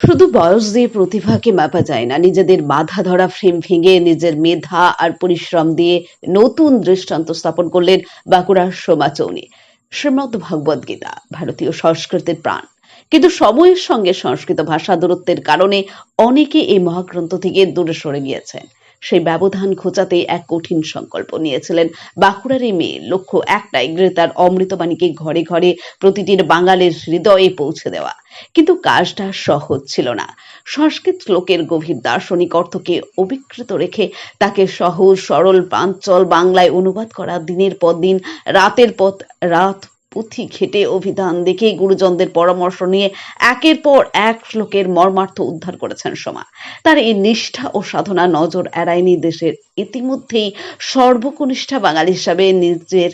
শুধু বয়স দিয়ে প্রতিভাকে মাপা যায় না, নিজেদের বাঁধা ধরা ফ্রেম ভেঙে নিজের মেধা আর পরিশ্রম দিয়ে নতুন দৃষ্টান্ত স্থাপন করলেন বাঁকুড়ার সোমা চৌনি। শ্রীমদ্ ভগবদ গীতা ভারতীয় সংস্কৃতির প্রাণ, কিন্তু সময়ের সঙ্গে সংস্কৃত ভাষা দূরত্বের কারণে অনেকে এই মহাগ্রন্থ থেকে দূরে সরে গিয়েছেন। সেই ব্যবধান ঘোচাতে এক কঠিন সংকল্প নিয়েছিলেন বাঁকুড়ার এই মেয়ে। লক্ষ্য একটাই, গীতার অমৃতবাণীকে ঘরে ঘরে প্রতিটির বাঙালির হৃদয়ে পৌঁছে দেওয়া। কিন্তু কাজটা সহজ ছিল না। সংস্কৃত শ্লোকের গভীর দার্শনিক অর্থকে অবিকৃত রেখে তাকে সহজ সরল প্রাঞ্চল বাংলায় অনুবাদ করা, দিনের পর দিন, রাতের পর রাত পুঁথি ঘেটে অভিধান দেখে গুরুজনদের পরামর্শ নিয়ে একের পর এক শ্লোকের মর্মার্থ উদ্ধার করেছেন সোমা। তার এই নিষ্ঠা ও সাধনা নজর এড়ায়নি দেশের ইতিমধ্যেই সর্বকনিষ্ঠা বাঙালি হিসাবে নিজের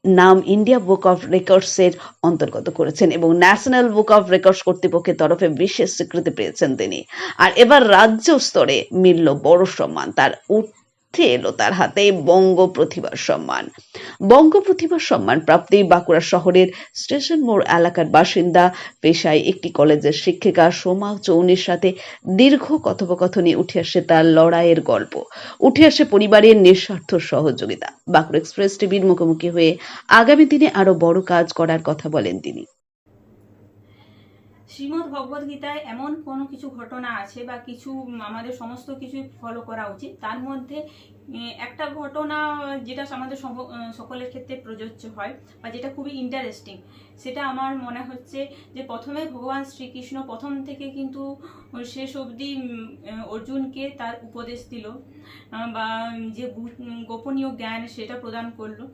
নাম ইন্ডিয়া বুক অফ রেকর্ডস এর অন্তর্গত করেছেন এবং ন্যাশনাল বুক অফ রেকর্ডস কর্তৃপক্ষের তরফে বিশেষ স্বীকৃতি পেয়েছেন তিনি। আর এবার রাজ্য স্তরে মিলল বড় সম্মান, তার উঠে এলো তার হাতে বঙ্গ প্রতিভা সম্মান। বঙ্গ প্রতিভা সম্মান প্রাপ্তি বাঁকুড়া শহরের স্টেশন মোড় এলাকার বাসিন্দা, পেশায় একটি কলেজের শিক্ষিকা সোমা চৌনির সাথে দীর্ঘ কথোপকথনে উঠে আসে তার লড়াইয়ের গল্প, উঠে আসে পরিবারের নিঃস্বার্থ সহযোগিতা। বাঁকুড়া এক্সপ্রেস টিভির মুখোমুখি হয়ে আগামী দিনে আরো বড় কাজ করার কথা বলেন তিনি। শ্রীমদ্ ভগবদ গীতায় এমন কোনো কিছু ঘটনা আছে বা কিছু আমাদের সমস্ত কিছু ফলো করা উচিত। তার মধ্যে একটা ঘটনা যেটা আমাদের সকলের ক্ষেত্রে প্রযোজ্য হয় বা যেটা খুবই ইন্টারেস্টিং, সেটা আমার মনে হচ্ছে যে প্রথমে ভগবান শ্রীকৃষ্ণ প্রথম থেকে কিন্তু শেষ অবধি অর্জুনকে তার উপদেশ দিল বা যে গোপনীয় জ্ঞান সেটা প্রদান করলো।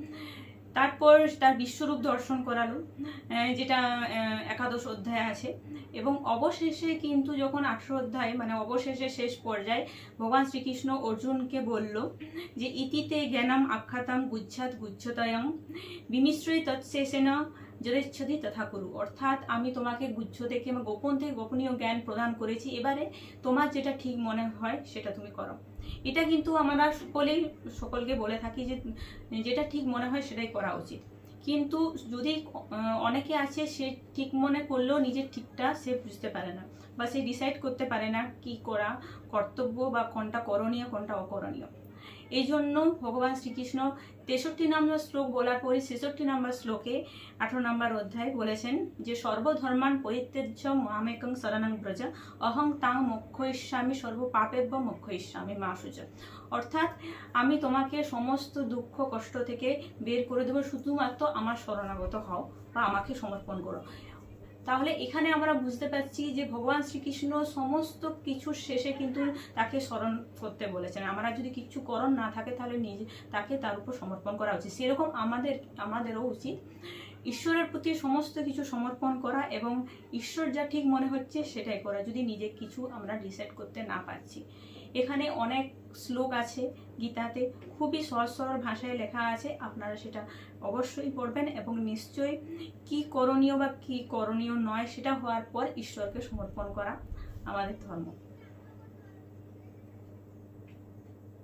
তারপর তার বিশ্বরূপ দর্শন করালো, যেটা একাদশ অধ্যায় আছে। এবং অবশেষে কিন্তু যখন 18 অধ্যায় মানে অবশেষে শেষ পর্যায়ে ভগবান শ্রীকৃষ্ণ অর্জুনকে বলল যে ইতিতে জ্ঞানম আখ্যাতম গুচ্ছাত গুচ্ছতয়ং বিমিশ্রয়ী তৎশেষেন যদিচ্ছতি তথা কুরু। অর্থাৎ আমি তোমাকে গুচ্ছ থেকে বা গোপন থেকে গোপনীয় জ্ঞান প্রদান করেছি, এবারে তোমার যেটা ঠিক মনে হয় সেটা তুমি করো। এটা কিন্তু আমরা সকলকে বলে থাকি যে যেটা ঠিক মনে হয় সেটাই করা উচিত। কিন্তু যদি অনেকে আছে সে ঠিক মনে করলেও নিজের ঠিকটা সে বুঝতে পারে না বা সে ডিসাইড করতে পারে না কি করা কর্তব্য বা কোনটা করণীয় কোনটা অকরণীয়। এই জন্য ভগবান শ্রীকৃষ্ণ 63 নম্বর শ্লোক বলার পরে 66 নম্বর শ্লোকে 18 নম্বর অধ্যায় বলেছেন যে সর্বধর্মান পরিত্যজ্য মামেকং শরণং ব্রজ অহং তাং মোক্ষয়িষ্যামি সর্ব পাপেভ্য মোক্ষয়িষ্যামি মা শুচ। অর্থাৎ আমি তোমাকে সমস্ত দুঃখ কষ্ট থেকে বের করে দেবো, শুধুমাত্র আমার শরণাগত হও বা আমাকে সমর্পণ করো। তাহলে এখানে আমরা বুঝতে পারছি যে ভগবান শ্রীকৃষ্ণ সমস্ত কিছুর শেষে কিন্তু তাকে স্মরণ করতে বলেছেন। আমরা যদি কিছু করণ না থাকে তাহলে নিজে তাকে তার উপর সমর্পণ করা উচিত। সেরকম আমাদেরও উচিত ঈশ্বরের প্রতি সমস্ত কিছু সমর্পণ করা এবং ঈশ্বর যা ঠিক মনে হচ্ছে সেটাই করা, যদি নিজে কিছু আমরা ডিসাইড করতে না পারছি। এখানে অনেক শ্লোক আছে গীতাতে, খুবই সহজ সরল ভাষায় লেখা আছে। আপনারা সেটা অবশ্যই পড়বেন এবং নিশ্চয়ই কি করণীয় বা কি করণীয় নয় সেটা হওয়ার পর ঈশ্বরকে সমর্পণ করা আমাদের ধর্ম।